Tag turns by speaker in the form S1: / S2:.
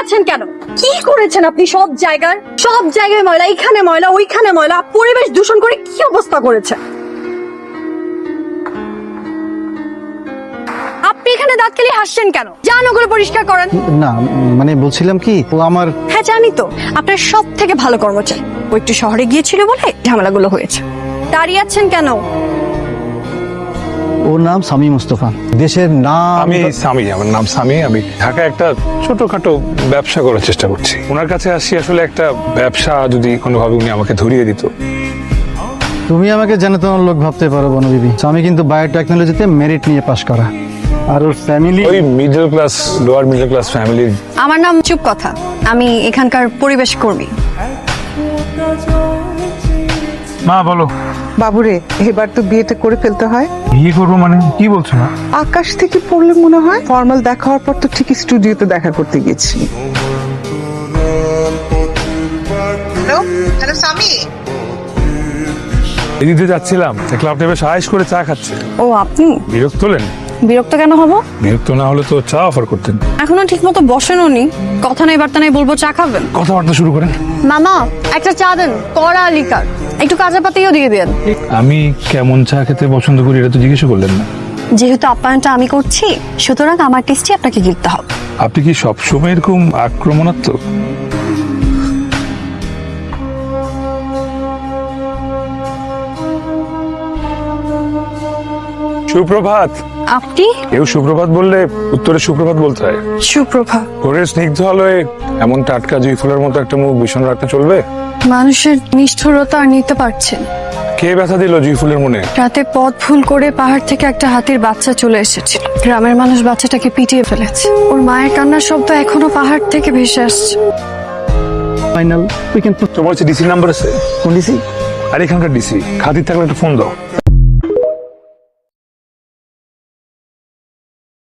S1: আছেন কেন? কি করেছেন আপনি? সব জায়গায় ময়লা, এখানে ময়লা, ওইখানে ময়লা, পরিবেশ দূষণ করে কি অবস্থা করেছে। আপনি এখানে দাঁত কেলিয়ে হাসছেন কেন? যান ওগুলো পরিষ্কার করেন।
S2: না মানে বলছিলাম কি, ও আমার
S1: হ্যাঁ জানি তো, আপনার সব থেকে ভালো কর্মচারী। ও একটু শহরে গিয়েছিল বলে ঝামেলাগুলো হয়েছে। দাঁড়িয়ে আছেন কেন?
S2: ওর নাম সামি মুস্তফা, দেশের নাম।
S3: আমার নাম সামি। আমি ঢাকায় একটা ছোটখাটো ব্যবসা করার চেষ্টা করছি। ওনার কাছে আসি আসলে একটা ব্যবসা যদি কোনোভাবে উনি আমাকে ধরিয়ে দিত।
S2: তুমি আমাকে জানো তোমার লোক ভাবতে পারো বনবিবি, আমি কিন্তু বায়োটেকনোলজিতে মেরিট নিয়ে পাশ করা। আর ওর ফ্যামিলি
S3: ওই middle class, lower middle class ফ্যামিলির।
S1: আমার নাম চুপ কথা, আমি এখানকার পরিবেশ কর্মী।
S3: মা বলো।
S4: বাবুরে, এবার তো বিয়েটা করে ফেলতে হয়।
S3: বিয়ে করবো মানে কি বলছো না?
S4: আকাশ থেকে পড়লে মনে হয়। ফর্মাল দেখা হওয়ার পর তো ঠিক স্টুডিওতে দেখা করতে গেছি। হ্যালো সামি।
S3: এদিকে যাচ্ছিলাম, দেখলাম আপনি বেশ আয়েশ করে চা খাচ্ছে।
S1: ও আপনি
S3: বিরক্ত হলেন?
S1: বিরক্ত কেন হব?
S3: বিরক্ত না হলে তো চা অফার করতেন।
S1: এখনো ঠিক মতো বসেনও নি, কথা নাই বার্তা নাই, বলবো চা খাবেন।
S3: কথাবার্তা শুরু করেন।
S1: মামা একটা চা দেন, কড়া লিকার, একটু কাঁচা পাতিও দিয়ে দেন।
S3: আমি কেমন চা খেতে পছন্দ করি এটা তো জিজ্ঞেস করলেন না।
S1: যেহেতু আপ্যায়নটা আমি করছি, সুতরাং আমার টেস্টি আপনাকে গিলতে হবে।
S3: আপনি কি সবসময় এরকম আক্রমণাত্মক? সুপ্রভাত।
S1: আপনি?
S3: কেউ সুপ্রভাত বললে উত্তরে সুপ্রভাত বলতে হয়।
S1: সুপ্রভাত।
S3: ভোরের স্নিগ্ধ আলোয় এমন টাটকা জুঁই ফুলের মতো একটা মুখ ভীষণ রাখতে চলবে?
S1: মানুষের নিষ্ঠুরতা আর নিতে পারছেন।
S3: কে ব্যথা দিল জুঁই ফুলের মনে?
S1: রাতে পথ ভুল করে পাহাড় থেকে একটা হাতির বাচ্চা চলে এসেছিল। গ্রামের মানুষ বাচ্চাটাকে পিটিয়ে ফেলেছে। ওর মায়ের কান্নার শব্দ এখনো পাহাড় থেকে ভেসে আসছে।
S2: Final we can.
S3: তোমার হচ্ছে ডিসি নাম্বার আছে?
S2: কোন ডিসি?
S3: আর এখানকার ডিসি খাতির থাকলে একটা ফোন দাও।